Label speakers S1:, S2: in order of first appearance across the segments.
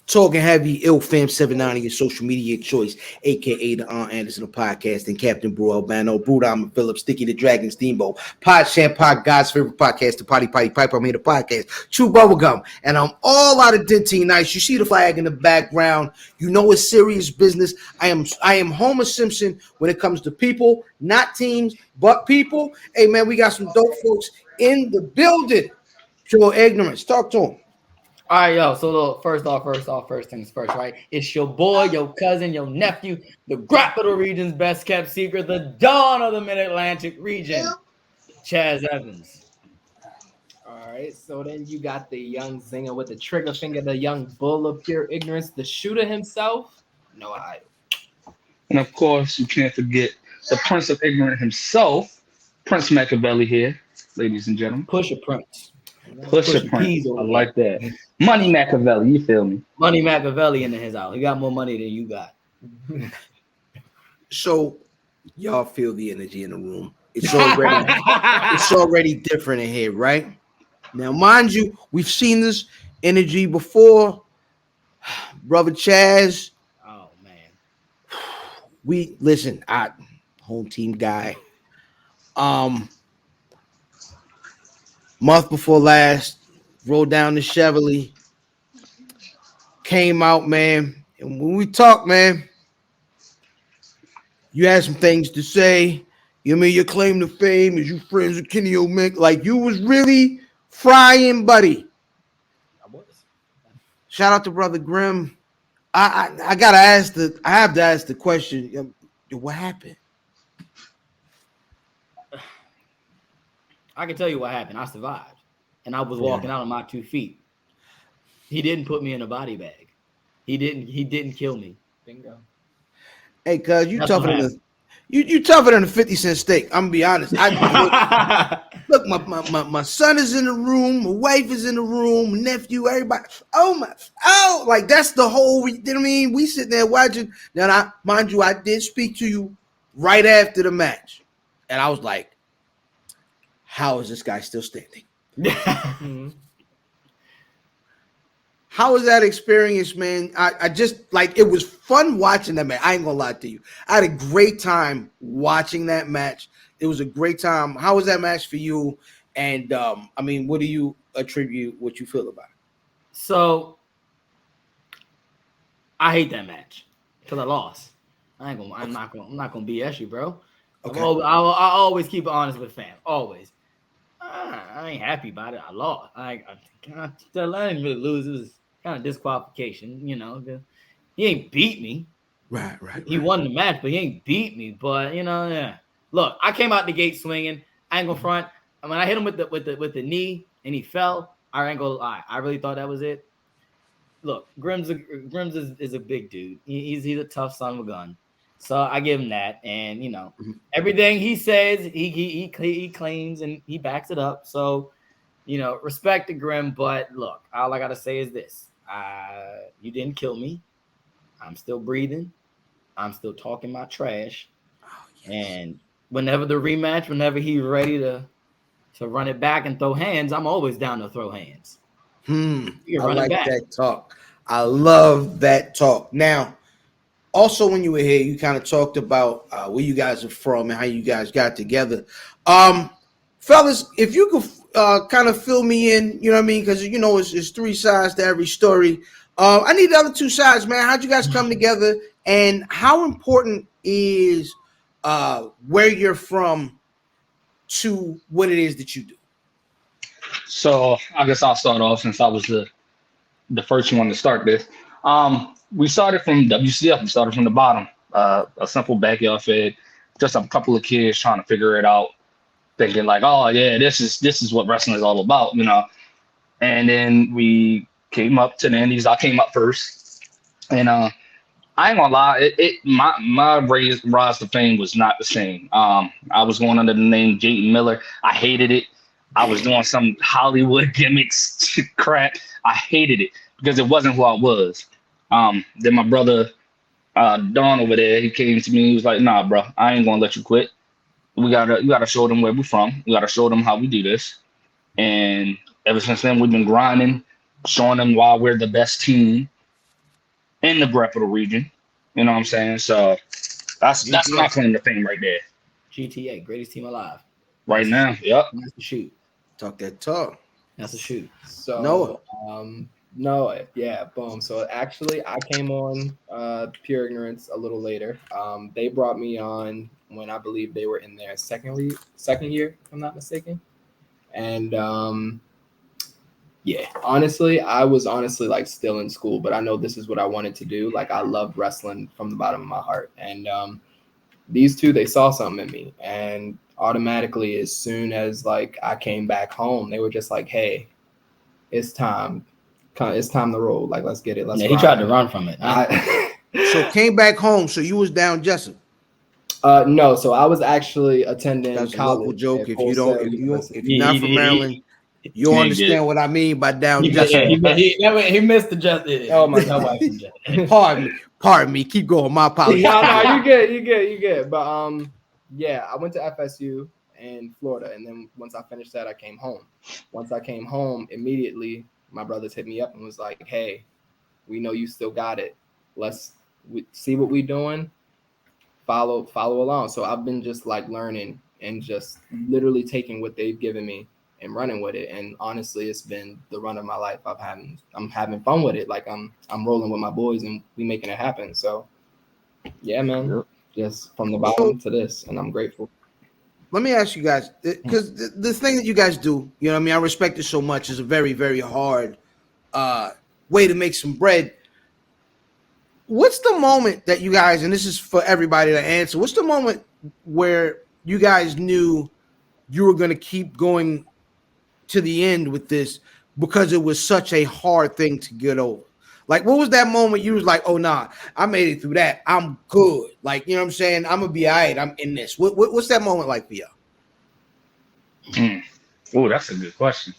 S1: Talking heavy, IllFam790, your social media choice, aka the Aunt Anderson of podcasting, Captain Brew Albano, Brew Diamond Phillips, Sticky the Dragon Steamboat, Pod Champ Pod, God's favorite podcast, the Potty Pipe. I'm here to podcast, Chew Bubblegum, and I'm all out of Dentine Nice. You see the flag in the background. You know it's serious business. I am Homer Simpson when it comes to people, not teams, but people. Hey man, we got some dope folks in the building. Pure ignorance. Talk to them.
S2: All right, yo. So look, first things first, right? It's your boy, your cousin, your nephew, the Capital Region's best kept secret, the Dawn of the Mid-Atlantic region, Chaz Evans.
S3: All right, so then you got the young zinger with the trigger finger, the young bull of pure ignorance, the shooter himself, Noah Idol.
S4: And of course, you can't forget the Prince of Ignorant himself, Prince Mackeveli here, ladies and gentlemen.
S2: Push a Prince.
S4: Push a Prince. I like that. Money Mackeveli, you feel me?
S2: Money Mackeveli in his house. He got more money than you got.
S1: So y'all feel the energy in the room. It's already different in here, right? Now, mind you, we've seen this energy before. Brother Chaz.
S2: Oh man.
S1: I home team guy. Month before last, rode down to Chevrolet, came out, man. And when we talk, man, you had some things to say. You know, your claim to fame is you friends with Kenny O'Mick. Like you was really frying, buddy.
S3: I was.
S1: Shout out to Brother Grimm. I have to ask the question. What happened?
S2: I can tell you what happened. I survived, and I was walking out on my 2 feet. He didn't put me in a body bag. He didn't kill me.
S3: Bingo.
S1: Hey, cuz you tougher than a 50-cent steak. I'm gonna be honest. Look, my son is in the room, my wife is in the room, my nephew, everybody. Like that's the whole. You know what I mean? We sitting there watching. Now, mind you, I did speak to you right after the match, and I was like, how is this guy still standing? How was that experience, man? I just like it was fun watching that match. I ain't gonna lie to you. I had a great time watching that match. It was a great time. How was that match for you? And I mean, what do you attribute what you feel about it?
S2: So I hate that match because I lost. I'm not gonna BS you, bro. Okay. I always keep it honest with fam. Always. I ain't happy about it. I lost. I didn't really lose. It was kind of disqualification, you know. He ain't beat me.
S1: Right.
S2: He won the match, but he ain't beat me. But you know, yeah. Look, I came out the gate swinging. I ain't gonna front. I mean, I hit him with the knee, and he fell. I ain't gonna lie. I really thought that was it. Look, Grimm's is a big dude. He's a tough son of a gun. So I give him that, and you know, everything he says, he claims and he backs it up. So, you know, respect to Grimm, but look, all I gotta say is this: you didn't kill me. I'm still breathing. I'm still talking my trash. Oh, yes. And whenever the rematch, whenever he's ready to run it back and throw hands, I'm always down to throw hands.
S1: I like that talk. I love that talk. Now. Also, when you were here, you kind of talked about where you guys are from and how you guys got together. Fellas, if you could kind of fill me in, you know what I mean? Because, you know, it's three sides to every story. I need the other two sides, man. How'd you guys come together? And how important is where you're from to what it is that you do? So
S4: I guess I'll start off since I was the first one to start this. We started from WCF. We started from the bottom, a simple backyard fed, just a couple of kids trying to figure it out, thinking like, oh yeah, this is what wrestling is all about, you know. And then we came up to the Indies. I came up first, and I ain't gonna lie, my rise to fame was not the same. I was going under the name Jayden Miller. I hated it. I was doing some Hollywood gimmicks crap. I hated it because it wasn't who I was. Then my brother, Don over there, he came to me. He was like, nah, bro, I ain't gonna let you quit. You gotta show them where we're from. We gotta show them how we do this. And ever since then, we've been grinding, showing them why we're the best team in the Greco region. You know what I'm saying? So that's my claim to fame right there.
S2: GTA, greatest team alive.
S4: Right now, yep.
S2: That's the shoot.
S1: Talk that talk.
S2: That's the shoot.
S3: So
S1: Noah.
S3: Noah, yeah, boom. So actually, I came on Pure Ignorance a little later. They brought me on when I believe they were in their second year, if I'm not mistaken. And yeah, honestly, I was like still in school, but I know this is what I wanted to do. Like, I loved wrestling from the bottom of my heart. And these two, they saw something in me, and automatically, as soon as like I came back home, they were just like, "Hey, it's time to roll. Like, let's get it. Let's."
S2: Yeah, he tried to run from it.
S1: So came back home. So you was down Jessup.
S3: No, so I was actually attending
S1: That's
S3: college.
S1: a local joke. If you're not from
S2: He-
S1: Maryland, you understand what I mean by down Jessup.
S2: He missed the justice.
S3: Oh my God.
S1: Pardon me. Keep going. My apologies.
S3: No, you good. But yeah, I went to FSU in Florida, and then once I finished that, I came home. Once I came home, immediately my brothers hit me up and was like, "Hey, we know you still got it. Let's see what we're doing. Follow along." So I've been just like learning and just literally taking what they've given me and running with it. And honestly, it's been the run of my life. I'm having fun with it. Like, I'm rolling with my boys and we making it happen. So yeah, man. Yep. Just from the bottom to this, and I'm grateful.
S1: Let me ask you guys, because the thing that you guys do, you know what I mean, I respect it so much. It's a very, very hard way to make some bread. What's the moment that you guys, and this is for everybody to answer, what's the moment where you guys knew you were going to keep going to the end with this because it was such a hard thing to get over? Like, what was that moment you was like, oh, nah, I made it through that. I'm good. Like, you know what I'm saying? I'm going to be all right. I'm in this. What's that moment like for y'all?
S4: Oh, that's a good question.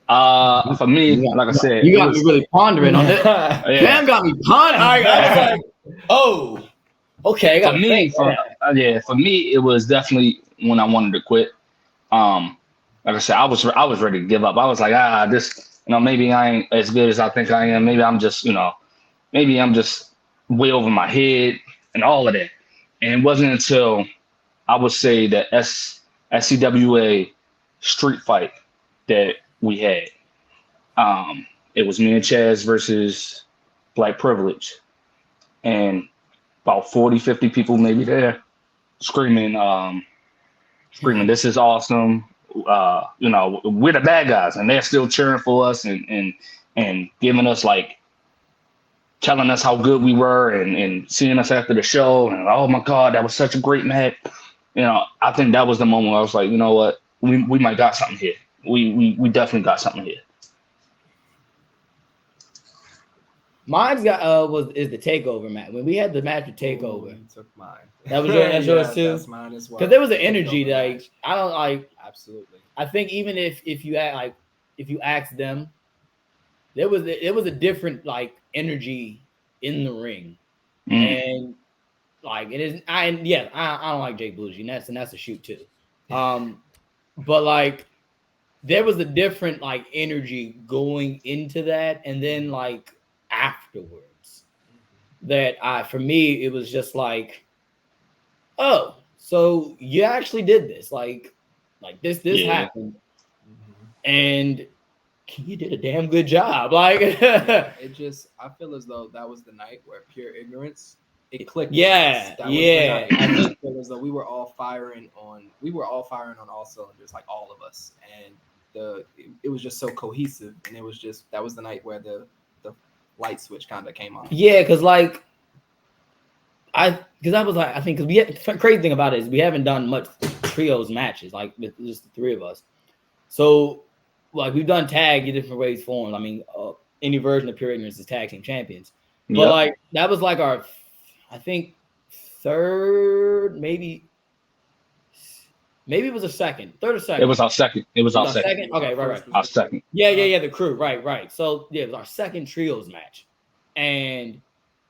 S4: For me, like I said,
S2: you got me really pondering on it. Cam got me pondering. I was like, oh, okay.
S4: For me, it was definitely when I wanted to quit. Like I said, I was ready to give up. I was like, this, maybe I ain't as good as I think I am. Maybe I'm just, maybe I'm just way over my head and all of that. And it wasn't until I would say the SCWA street fight that we had. It was me and Chaz versus Black Privilege, and about 40, 50 people maybe there screaming, this is awesome. We're the bad guys, and they're still cheering for us and giving us, like, telling us how good we were and seeing us after the show. And oh my God, that was such a great match. I think that was the moment where I was like, you know what, we might got something here. We definitely got something here.
S2: Mine's is the takeover match. When we had the match with Takeover,
S3: took mine.
S2: That was yours too.
S3: That's mine as well.
S2: Because there was an energy like match. I don't like.
S3: Absolutely.
S2: I think even if you ask them, there was a different like energy in the ring, and like it is. I don't like Jake Blues, and that's a shoot too. But like there was a different like energy going into that, and then like afterwards, that for me it was just like, oh, so you actually did this, like this happened, and you did a damn good job. Like I
S3: feel as though that was the night where Pure Ignorance, it clicked.
S2: Yeah.
S3: I just feel as though we were all firing on all cylinders, like all of us, and it was just so cohesive, and that was the night where the light switch kind of came on.
S2: Yeah, because I was like, I think because the crazy thing about it is we haven't done much trios matches, like with just the three of us. So like we've done tag in different ways, forms. I mean, any version of Pure Ignorance is tag team champions. But like that was like our, I think, third, maybe it was a second, third or second.
S4: It was our second.
S2: Second. Okay, right.
S4: Our second.
S2: Yeah. The crew, right. So yeah, it was our second trios match, and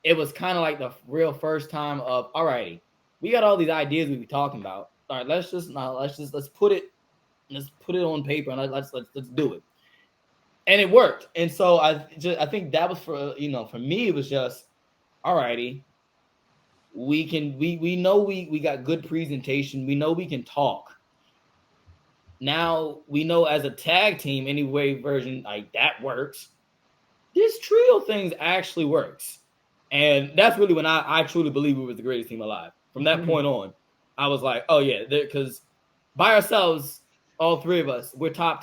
S2: it was kind of like the real first time of, alrighty, we got all these ideas we be talking about. All right, let's put it let's put it on paper and let's do it. And it worked. And so I think that was for me, it was just, all righty. We know we got good presentation. We know we can talk. Now we know as a tag team, anyway, version like that works. This trio things actually works. And that's really when I truly believe we were the greatest team alive. From that point on, I was like, oh yeah, because by ourselves, all three of us, we're top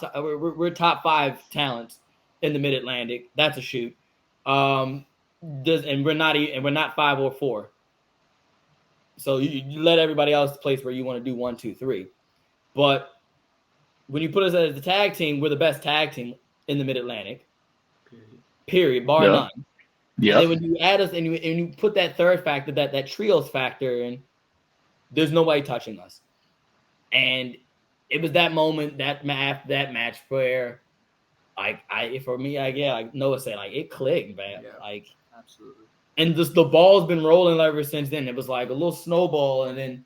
S2: 5 talents in the Mid-Atlantic. That's a shoot. And we're not 5 or 4. So you let everybody else place where you want to do 1, 2, 3. But when you put us as the tag team, we're the best tag team in the Mid-Atlantic. Period, bar none. Yeah. And then when you add us and you put that third factor, that trios factor in, there's nobody touching us. And it was that moment, that match where like Noah said, like it clicked, man. Yeah, like absolutely. And just the ball's been rolling ever since then. It was like a little snowball, and then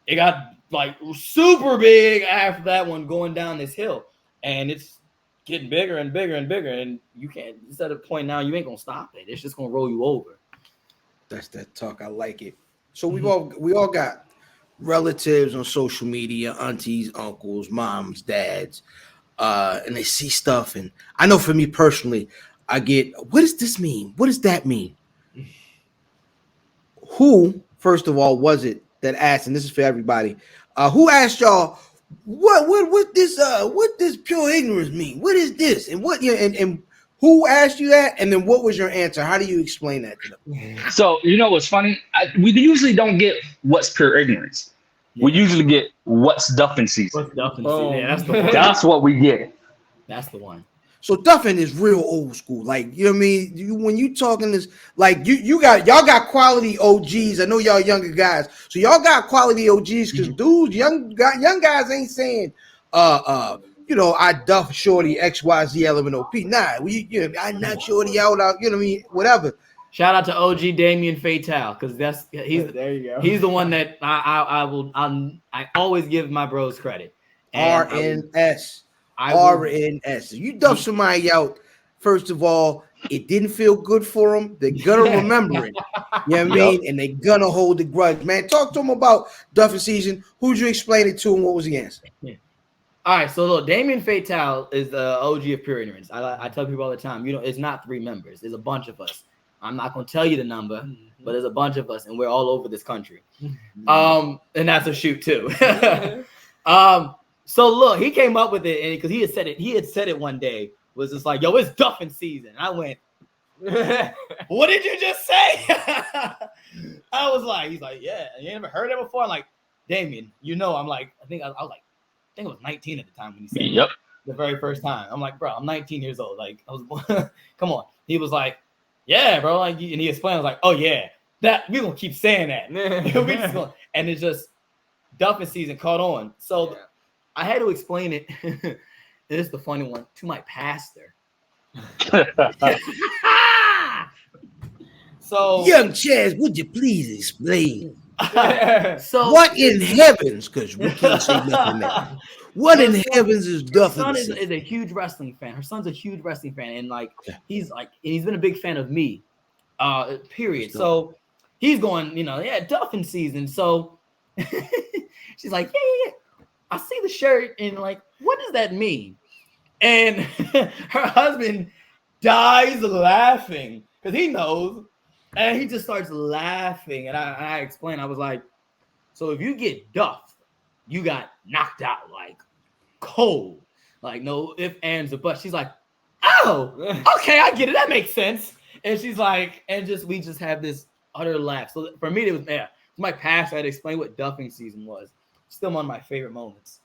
S2: it got like super big after that one going down this hill. And it's getting bigger and bigger and bigger. And you can't, it's at a point now you ain't gonna stop it. It's just gonna roll you over.
S1: That's that talk. I like it. So we all got relatives on social media, aunties, uncles, moms, dads, and they see stuff. And I know for me personally, I get, what does this mean? What does that mean? Who, first of all, was it that asked? And this is for everybody. Who asked y'all what this pure ignorance mean? What is this? And and who asked you that? And then what was your answer? How do you explain that to them?
S4: So what's funny? We usually don't get what's pure ignorance. Yeah. We usually get what's duffin season. What's duffin season? Yeah, that's the one. That's what we get.
S2: That's the one.
S1: So duffin is real old school. Like, you know what I mean? When you talking this, like y'all got quality OGs. I know y'all younger guys. So y'all got quality OGs because dudes, young guys ain't saying I duff shorty XYZ LMNOP. Nah, I knock shorty out, you know what I mean? Whatever.
S2: Shout out to OG Damien Fatal, because he's there you go. He's the one that I always give my bros credit.
S1: RNS. RNS. If you duff somebody out, first of all, it didn't feel good for them. They're gonna remember it. You know what I mean? And they're gonna hold the grudge. Man, talk to them about duffin season. Who'd you explain it to and what was the answer?
S2: All right, so look, Damien Fatal is the OG of pure ignorance. I tell people all the time, it's not 3 members. There's a bunch of us. I'm not gonna tell you the number, but there's a bunch of us, and we're all over this country. And that's a shoot too. So look, he came up with it, and because he had said it one day, was just like, "Yo, it's duffin season." And I went, "What did you just say?" I was like, "He's like, yeah, you never heard it before." I'm like, "Damien, I'm like, I think I was 19 at the time when he said it the very first time." I'm like, "Bro, I'm 19 years old. Like, I was, come on." He was like, "Yeah, bro." Like, and he explained, I was like, "Oh yeah, that we gonna keep saying that." And it's just duffin season caught on. So I had to explain it. This is the funny one to my pastor. So,
S1: young Chaz, would you please explain? So what in heavens? Because we can't say nothing there. What in heavens is duffin?
S2: Her son is a huge wrestling fan. Her son's a huge wrestling fan, and he's been a big fan of me. Period. So he's going, duffin season. So she's like, yeah. I see the shirt and like, what does that mean? And her husband dies laughing because he knows, and he just starts laughing. And I explained, I was like, so if you get duffed, you got knocked out like cold, like no ifs, ands, or buts. She's like, oh, okay, I get it. That makes sense. And she's like, we just have this utter laugh. So for me, it was my pastor had explained what duffing season was. Still one of my favorite moments.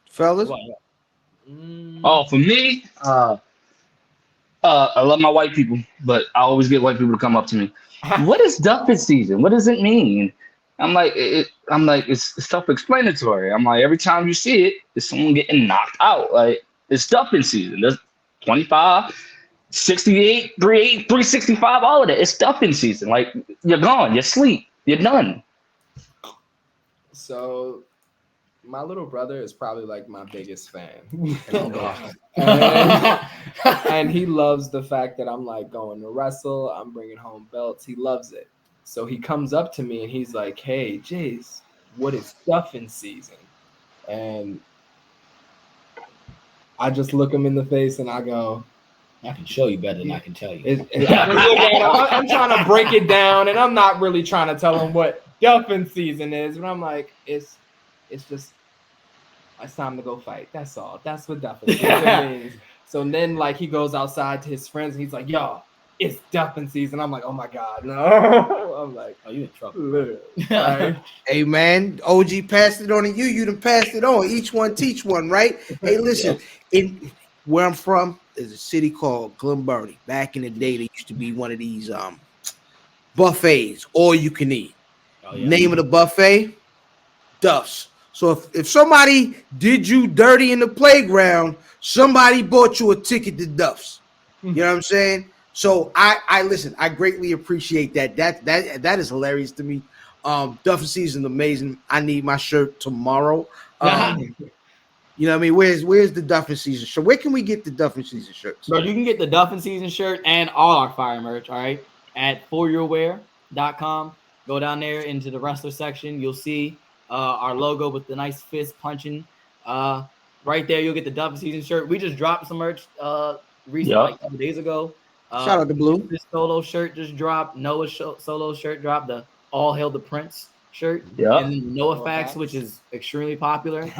S1: Fellas?
S4: Oh, for me, I love my white people, but I always get white people to come up to me. What is duffin season? What does it mean? I'm like, it's self-explanatory. I'm like, every time you see it, it's someone getting knocked out. Like, it's duffin season. There's 25, 68, 38, 365, all of that. It's duffin season. Like, you're gone. You're asleep. You're done.
S3: So my little brother is probably like my biggest fan. And he loves the fact that I'm like going to wrestle. I'm bringing home belts. He loves it. So he comes up to me and he's like, "Hey, Jace, what is duffin season?" And I just look him in the face and I go,
S2: I can show you better than I can tell you.
S3: I'm trying to break it down, and I'm not really trying to tell him what duffin season is, but I'm like, it's just, it's time to go fight. That's all. That's what duffin season means. So then, like, he goes outside to his friends, and he's like, "Yo, it's duffin season." I'm like, "Oh my God, no!" I'm like,
S2: "Oh, you in trouble?"
S3: Literally. Right?
S1: Hey man, OG passed it on to you. You done passed it on. Each one teach one, right? Hey, listen, in where I'm from is a city called Glenburnie. Back in the day, there used to be one of these buffets, all you can eat. Oh, yeah. Name of the buffet, Duffs. So if somebody did you dirty in the playground, somebody bought you a ticket to Duffs. You know what I'm saying? So I listen, I greatly appreciate that. That is hilarious to me. Duffin season amazing. I need my shirt tomorrow. You know what I mean? Where's the Duffin season shirt? Where can we get the Duffin season shirts?
S2: Bro, you can get the Duffin season shirt and all our fire merch, all right, at foryourwear.com. Go down there into the wrestler section. You'll see our logo with the nice fist punching. Right there, you'll get the Duffin season shirt. We just dropped some merch recently, like a couple days ago.
S1: Shout out to Blue.
S2: This solo shirt just dropped. Noah's solo shirt dropped. The All Hail the Prince shirt. Yeah. And then Noah Facts, which is extremely popular.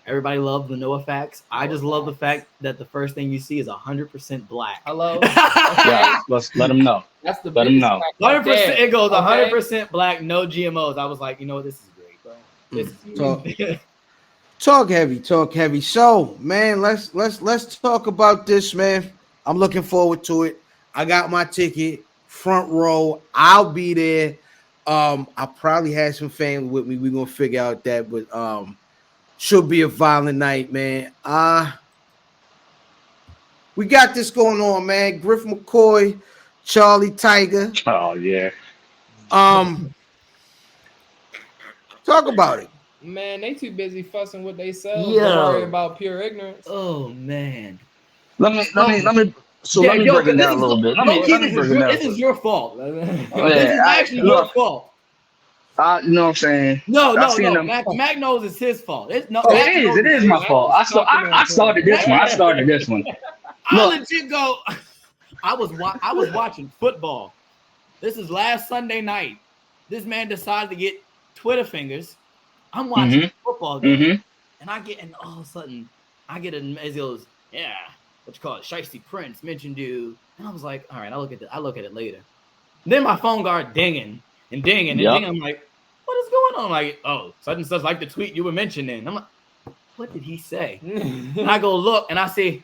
S2: Everybody loves the Noah Facts. I just love the fact that the first thing you see is 100% black.
S3: Hello.
S4: Yeah, let's let them know.
S3: That's the
S4: let them know.
S2: 100%. It goes 100% black, no GMOs. I was like, you know what, this is great, bro. This is great.
S1: Talk heavy. So, man, let's talk about this, man. I'm looking forward to it. I got my ticket, front row. I'll be there. I probably had some family with me. We're gonna figure out that, but should be a violent night, man. We got this going on, man. Griff McCoy, Charlie Tiger.
S4: Oh yeah.
S1: Talk about it.
S3: Man, they too busy fussing with themselves. Don't worry about pure ignorance.
S2: Oh man.
S4: Let me break it down a little bit.
S2: This is your fault. This is actually your fault.
S4: You know what I'm saying?
S2: No. Mac knows it's his fault. It
S4: is my fault. I started this one.
S2: I legit go. I was watching football. This is last Sunday night. This man decided to get Twitter fingers. I'm watching a football game, and all of a sudden I get it goes, yeah, what you call it, Shiesty Prince mentioned you, and I was like, all right, I look at it later. And then my phone started dinging and dinging. I'm like, what is going on? Like, oh, such and such like the tweet you were mentioning. I'm like, what did he say? And I go look, and I see,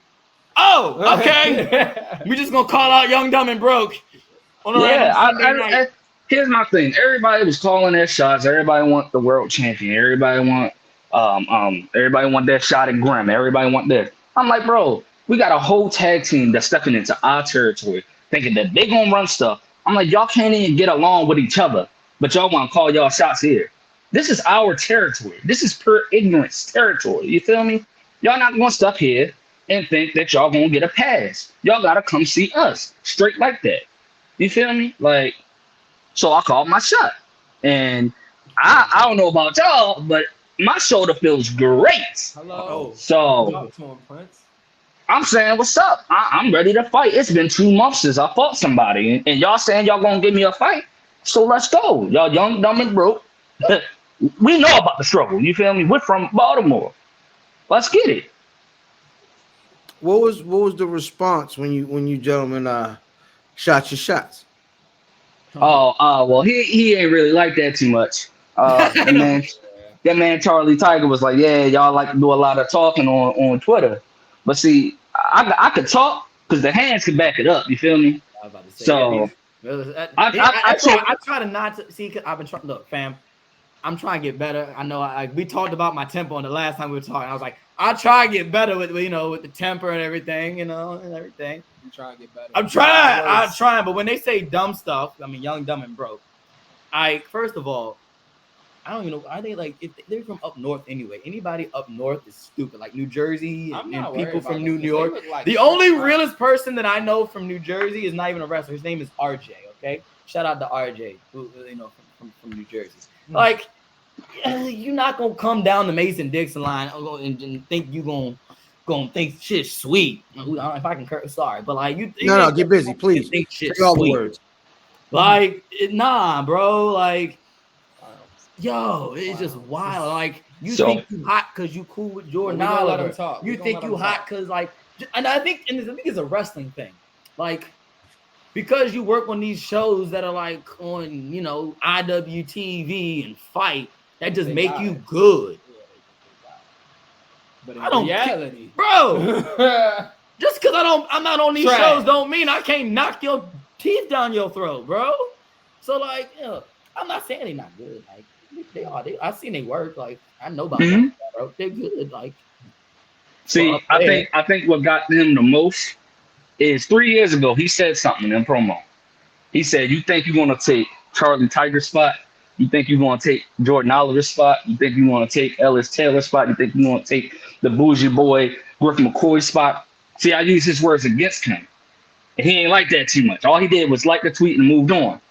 S2: oh, okay, we just gonna call out Young, Dumb, and Broke.
S4: Here's my thing. Everybody was calling their shots. Everybody want the world champion. Everybody want that shot at Grimm. Everybody want this. I'm like, bro, we got a whole tag team that's stepping into our territory, thinking that they gonna run stuff. I'm like, y'all can't even get along with each other, but y'all want to call y'all shots here. This is our territory. This is pure ignorance territory. You feel me? Y'all not gonna step here and think that y'all gonna get a pass. Y'all gotta come see us straight like that. You feel me? Like. So I called my shot, and I don't know about y'all, but my shoulder feels great.
S3: Hello.
S4: So I'm saying, what's up? I'm ready to fight. It's been 2 months since I fought somebody, and y'all saying y'all gonna give me a fight. So let's go. Y'all young, dumb, and broke. We know about the struggle. You feel me? We're from Baltimore. Let's get it.
S1: What was the response when you gentlemen shot your shots?
S4: Well, he ain't really like that too much. That man Charlie Tiger was like, yeah, y'all like to do a lot of talking on Twitter, but see, I could talk because the hands can back it up. You feel me?
S2: I was about to say,
S4: so
S2: I try to not to see. I've been trying. Look, fam, I'm trying to get better. I know we talked about my tempo on the last time we were talking. I was like, I try to get better with with the temper and everything, and everything.
S3: You trying to get better?
S2: I'm trying. But when they say dumb stuff, I mean, young, dumb, and broke. First of all, I don't even know. Are they like if they're from up north anyway? Anybody up north is stupid. Like New Jersey and people from New York. Like the only realest person that I know from New Jersey is not even a wrestler. His name is RJ. Okay, shout out to RJ, who from New Jersey. Like, you're not gonna come down the Mason-Dixon line and think you gonna think shit's sweet. I don't know if I can curse. Sorry, but like you.
S1: No, get busy, please.
S2: Think shit's
S1: Say all the
S2: sweet.
S1: words.
S2: Like, nah, bro. Like, yo, it's just wild. Like, you think you hot because you cool with Jordan Oliver. You think you hot because like, and I think it's a wrestling thing. Like, because you work on these shows that are like on, IWTV and Fight, that just make you good.
S3: But in reality,
S2: bro, just because I'm not on these shows don't mean I can't knock your teeth down your throat, bro. So like, I'm not saying they're not good. Like they are. I've seen they work. Like I know about them, bro. They're good. Like,
S4: see, I think what got them the most is 3 years ago he said something in promo. He said, "You think you're gonna take Charlie Tiger's spot? You think you're gonna take Jordan Oliver's spot? You think you want to take Ellis Taylor's spot? You think you want to take the bougie boy Griff McCoy's spot?" See, I use his words against him. And he ain't like that too much. All he did was like the tweet and moved on.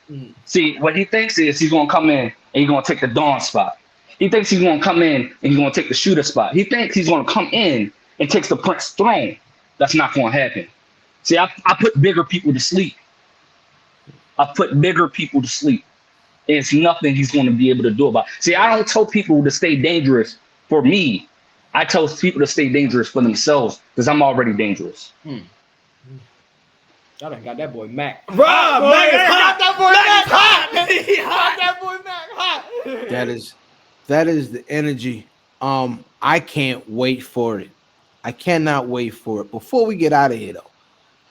S4: See, what he thinks is he's gonna come in and he's gonna take the Dawn spot. He thinks he's gonna come in and he's gonna take the Shooter spot. He thinks he's gonna come in and takes the Prince throne. That's not gonna happen. See, I put bigger people to sleep. It's nothing he's going to be able to do about it. See, I don't tell people to stay dangerous for me. I tell people to stay dangerous for themselves because I'm already dangerous.
S3: I done got that boy Mac.
S2: Rob, Mac is hot.
S3: That boy Mac hot. He hot. That boy Mac hot.
S1: That is the energy. I can't wait for it. I cannot wait for it. Before we get out of here though,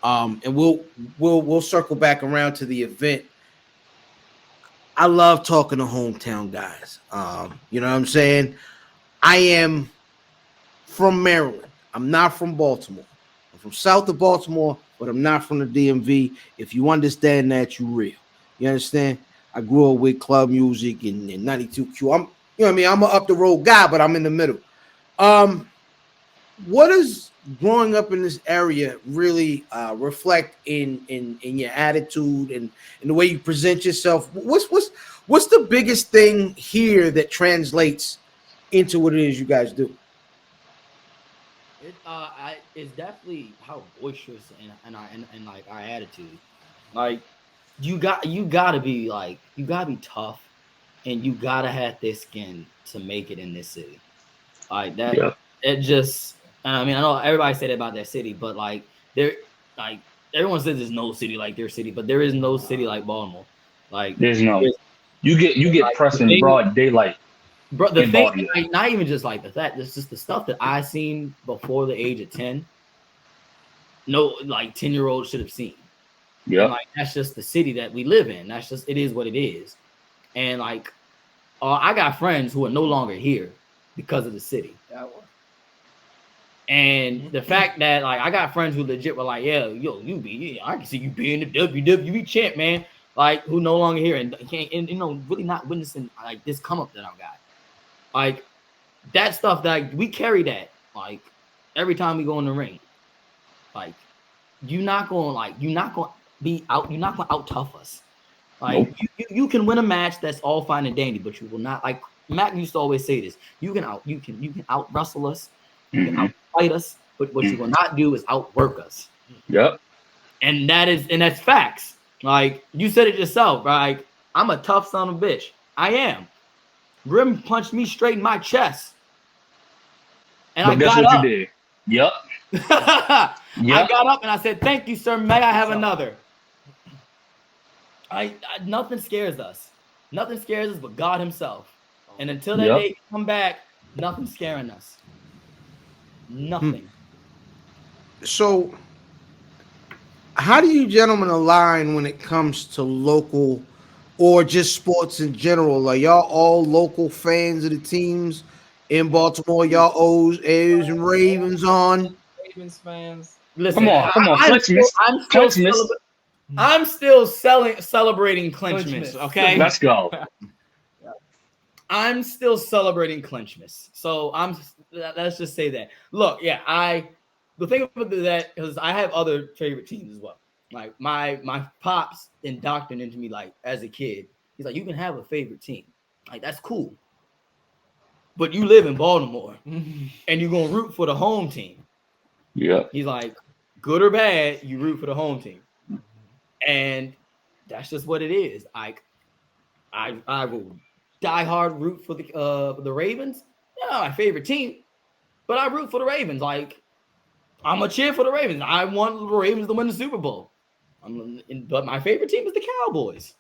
S1: and we'll circle back around to the event. I love talking to hometown guys. You know what I'm saying? I am from Maryland. I'm not from Baltimore. I'm from south of Baltimore, but I'm not from the DMV. If you understand that, you're real. You understand? I grew up with club music and 92Q. I'm an up the road guy, but I'm in the middle. What does growing up in this area really reflect in your attitude and in the way you present yourself? What's the biggest thing here that translates into what it is you guys do?
S2: It's definitely how boisterous and like our attitude. Like you gotta be tough, and you gotta have thick skin to make it in this city. Like that. Yeah. It just. I mean, I know everybody said about that city, but like everyone says there's no city like their city, but there is no city like Baltimore. Like
S4: there's no. You get like, pressed in broad daylight.
S2: Bro, the thing, like, not even just like that. It's just the stuff that I seen before the age of 10. No, like 10-year-olds should have seen. Yeah, like that's just the city that we live in. That's just it is what it is. And like, I got friends who are no longer here because of the city. And the fact that like I got friends who legit were like, yeah, I can see you being the WWE champ, man. Like who no longer here and can't really not witnessing like this come up that I've got. Like that stuff that we carry that like every time we go in the ring. Like you're not gonna out tough us. Like you can win a match that's all fine and dandy, but you will not, like Matt used to always say this. You can out wrestle us, you can out fight us, but what you will not do is outwork us.
S4: Yep.
S2: And that's facts. Like you said it yourself, right? Like, I'm a tough son of a bitch. I am. Grim punched me straight in my chest. And
S4: but
S2: I
S4: guess
S2: got
S4: what
S2: up.
S4: You did? Yep.
S2: I got up and I said, "Thank you, sir. May I have another?" Nothing scares us. Nothing scares us but God himself. And until that day come back, nothing's scaring us. Nothing.
S1: So how do you gentlemen align when it comes to local or just sports in general? Are y'all all local fans of the teams in Baltimore? Y'all O's and Ravens on?
S3: Ravens fans.
S2: Listen,
S4: come on,
S2: I'm still celebrating Clinchmas, okay?
S4: Let's go.
S2: I'm still celebrating Clinchmas. So let's just say that. Look, yeah, the thing about that is I have other favorite teams as well. Like my pops indoctrinated into me like as a kid. He's like, you can have a favorite team. Like that's cool. But you live in Baltimore and you're gonna root for the home team.
S4: Yeah.
S2: He's like, good or bad, you root for the home team. And that's just what it is. Like I will die hard root for the Ravens. Yeah, my favorite team. But I root for the Ravens. Like I'm a cheer for the Ravens. I want the Ravens to win the Super Bowl. But my favorite team is the Cowboys.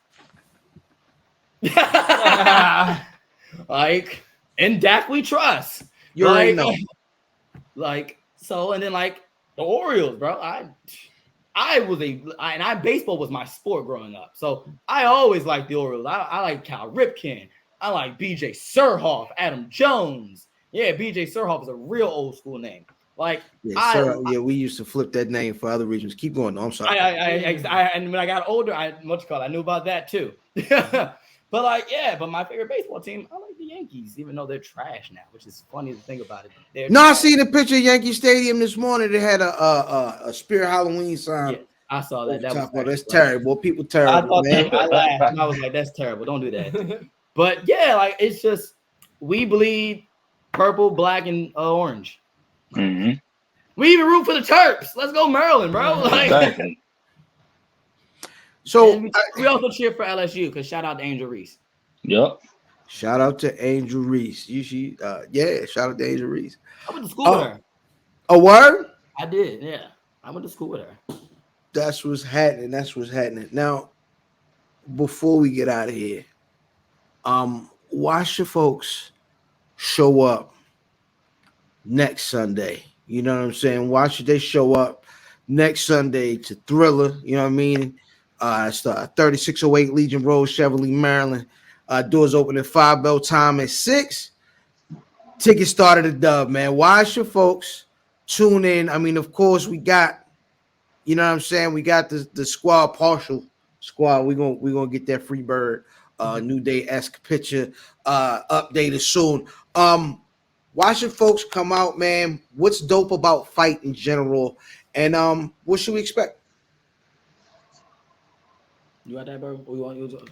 S2: Like, in Dak we trust.
S1: You already know.
S2: Like, so, and then like the Orioles, bro. Baseball was my sport growing up. So I always liked the Orioles. I like Cal Ripken. I like BJ Surhoff, Adam Jones. Yeah, BJ Surhoff is a real old school name. Like,
S1: we used to flip that name for other reasons. Keep going. No, I'm sorry.
S2: And when I got older, I knew about that too. But like, yeah, but my favorite baseball team, I like the Yankees, even though they're trash now, which is funny to think about it.
S1: I seen a picture of Yankee Stadium this morning. They had a Spirit Halloween sign.
S2: Yeah, I saw that.
S1: That's terrible. People terrible, man.
S2: I laughed. And I was like, that's terrible. Don't do that. But yeah, like it's just we bleed purple, black, and orange.
S4: Mm-hmm.
S2: We even root for the Terps. Let's go Maryland, bro. Like,
S4: Exactly.
S1: So
S2: we also cheer for LSU because shout out to Angel Reese.
S4: Yep.
S1: Shout out to Angel Reese. Shout out to Angel Reese.
S2: I went to school with her.
S1: A word?
S2: I did, yeah. I went to school with her.
S1: That's what's happening. Now, before we get out of here, why should folks show up next Sunday? You know what I'm saying? Why should they show up next Sunday to Thriller? You know what I mean? It's 3608 Legion Road, Cheverly, Maryland. Doors open at 5, bell time at 6. Tickets start at a dub, man. Why should folks tune in? I mean, of course, we got, you know what I'm saying? We got the squad, partial squad. We're gonna get that free bird, New Day-esque picture updated soon. Why should folks come out, man? What's dope about Fight in general? And what should we expect?
S2: You got that, bro?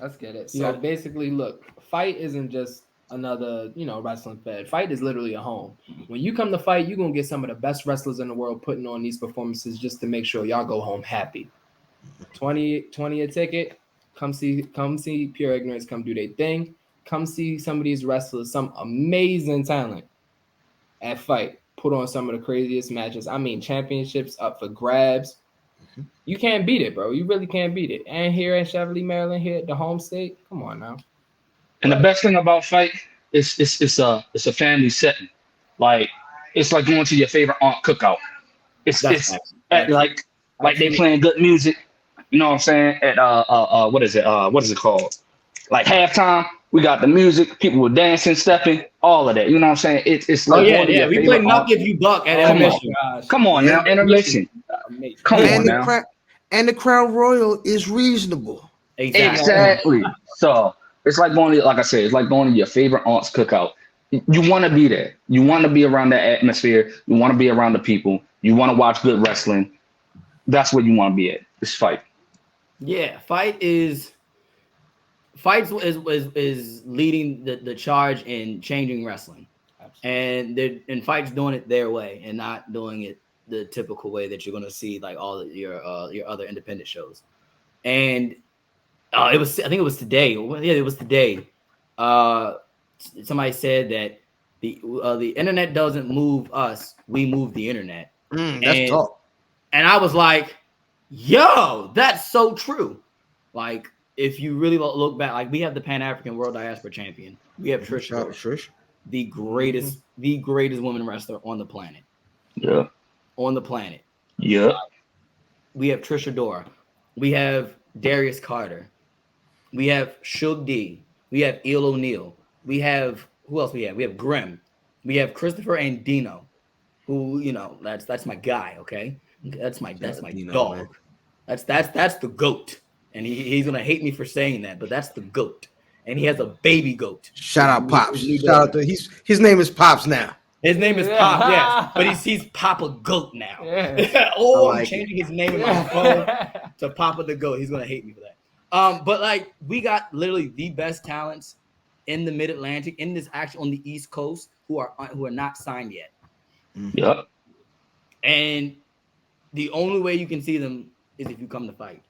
S3: Let's get it. So basically, look, Fight isn't just another, wrestling fed. Fight is literally a home. When you come to Fight, you're gonna get some of the best wrestlers in the world putting on these performances just to make sure y'all go home happy. 20 a ticket. Come see Pure Ignorance. Come do their thing. Come see some of these wrestlers, some amazing talent at Fight. Put on some of the craziest matches. I mean, championships up for grabs. You can't beat it, bro. You really can't beat it. And here in Cheverly, Maryland, here at the home state, come on now.
S4: And the best thing about Fight is it's a family setting. Like it's like going to your favorite aunt cookout. It's like they playing good music. You know what I'm saying? At what is it called? Like halftime, we got the music, people were dancing, stepping, all of that. You know what I'm saying? It's like
S2: we play Knock If You Buck at intermission.
S4: Come on now, intermission. Come on now.
S1: And the Crown Royal is reasonable.
S4: Exactly. So it's like going to, like I said, it's like going to your favorite aunt's cookout. You want to be there. You want to be around that atmosphere. You want to be around the people. You want to watch good wrestling. That's where you want to be at. This Fight.
S2: Yeah, Fight is leading the charge in changing wrestling. Absolutely. And Fight's doing it their way and not doing it the typical way that you're going to see like all of your other independent shows. And I think it was today. Yeah, it was today. Somebody said that the internet doesn't move us, we move the internet.
S1: That's tough.
S2: And I was like, yo, that's so true. Like, if you really look back, like we have the Pan-African World Diaspora Champion. We have Trish, the greatest woman wrestler on the planet.
S4: Yeah.
S2: On the planet.
S4: Yeah.
S2: We have Trish Adora. We have Darius Carter. We have Shug D. We have Eel O'Neill. We have who else we have? We have Grimm. We have Christopher Andino, who, that's my guy, okay? That's my dog. Man. That's the GOAT. And he's gonna hate me for saying that, but that's the GOAT. and he has a baby goat.
S1: Shout out Pops. Shout out to his name is Pops now.
S2: His name is Pop, yes, but he's Papa Goat now.
S3: Yeah.
S2: I'm changing his name in my phone to Papa the Goat. He's gonna hate me for that. But like we got literally the best talents in the Mid-Atlantic, in this actually on the East Coast, who are not signed yet.
S4: Yep.
S2: And the only way you can see them is if you come to fight.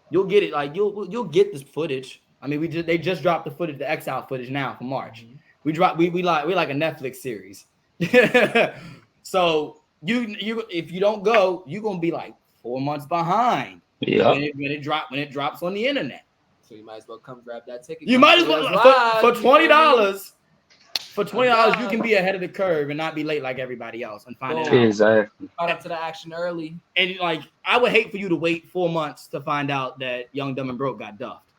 S2: You'll get it. Like you'll get this footage. I mean, they just dropped the footage, the Exile footage now for March. We like a Netflix series. So you if you don't go, you're gonna be like 4 months behind.
S4: Yeah.
S2: When it drops on the internet.
S3: So you might as well come grab that ticket.
S2: You might as well for $20. For $20, you can be ahead of the curve and not be late like everybody else and find it out.
S4: Exactly.
S3: Find out to the action early.
S2: And like, I would hate for you to wait 4 months to find out that Young, Dumb, and Broke got duffed.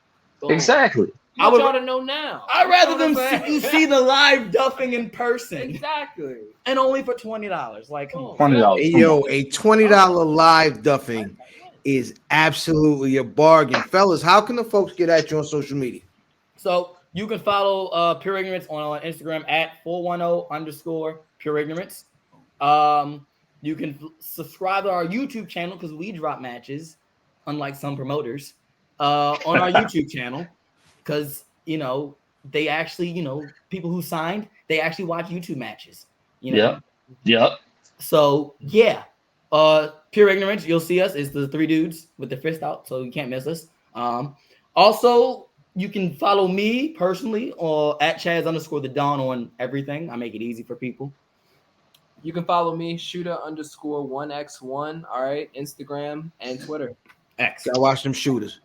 S4: Exactly.
S3: I would want to know now.
S2: I'd rather them see the live duffing in person.
S3: Exactly.
S2: And only for $20. Like, come on.
S4: $20.
S1: Hey, yo, a $20 live duffing is absolutely a bargain. Fellas, how can the folks get at you on social media?
S2: So you can follow Pure Ignorance on Instagram at 410_Pure Ignorance. You can subscribe to our YouTube channel because we drop matches, unlike some promoters, on our YouTube channel. Because, they actually, people who signed, they actually watch YouTube matches.
S4: Yep.
S2: So, yeah. Pure Ignorance, you'll see us. It's the three dudes with the fist out, so you can't miss us. Also, you can follow me personally or at Chaz_the Dawn on everything. I make it easy for people.
S3: You can follow me, shooter_1x1. All right, Instagram and Twitter.
S2: X.
S1: Gotta watch them shooters.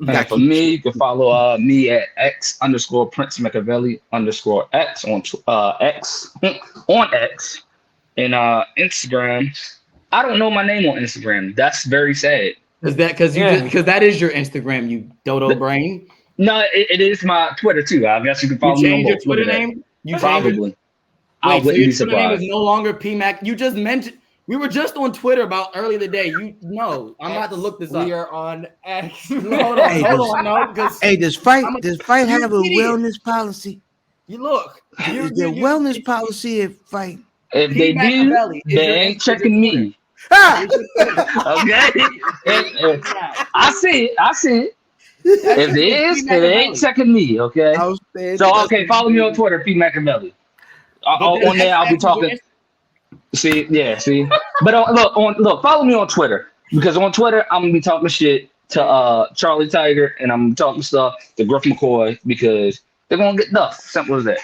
S4: And for me, you can follow me at X_Prince Mackeveli _X on X and Instagram. I don't know my name on Instagram. That's very sad.
S2: Is that because that is your Instagram, you dodo brain?
S4: No, it is my Twitter too. I guess you can follow me on
S2: your Twitter name. You
S4: probably.
S2: I wouldn't be surprised. Your name is no longer PMac. You just mentioned. We were just on Twitter about earlier today. I'm about to look this up.
S3: We are on X.
S2: Hold on, no.
S1: Hey, does fight have a wellness policy?
S2: You look.
S1: Is there wellness policy at Fight?
S4: If they do, they ain't checking me. Okay. I see it. If it is, it ain't checking me. Okay. So follow me on Twitter, P Mackeveli. On there, I'll be talking. See. But look, follow me on Twitter because on Twitter I'm gonna be talking shit to Charlie Tiger and I'm talking stuff to Griff McCoy because they're gonna get duffed. Simple as that.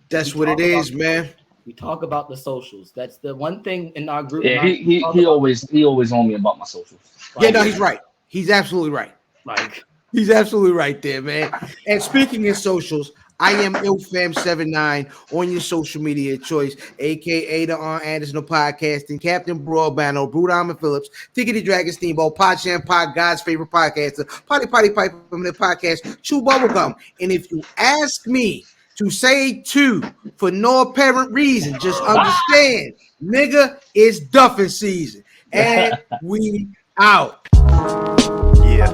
S1: That's what it is, man.
S2: We talk about the socials. That's the one thing in our group.
S4: Yeah, he always on me about my socials.
S1: Yeah, no, he's right. He's absolutely right. He's absolutely right there, man. And speaking of socials, I am IlFam79 on your social media choice, aka the Anderson of Podcasting, Captain Broadbano, Brew Diamond Phillips, Tickety Dragon Steamboat, Pod Sham Pod, God's favorite podcaster, Potty Pipe from the podcast, Chew Bubblegum. And if you ask me to say two for no apparent reason, just understand, nigga, it's duffin' season. And we out.
S5: Yeah.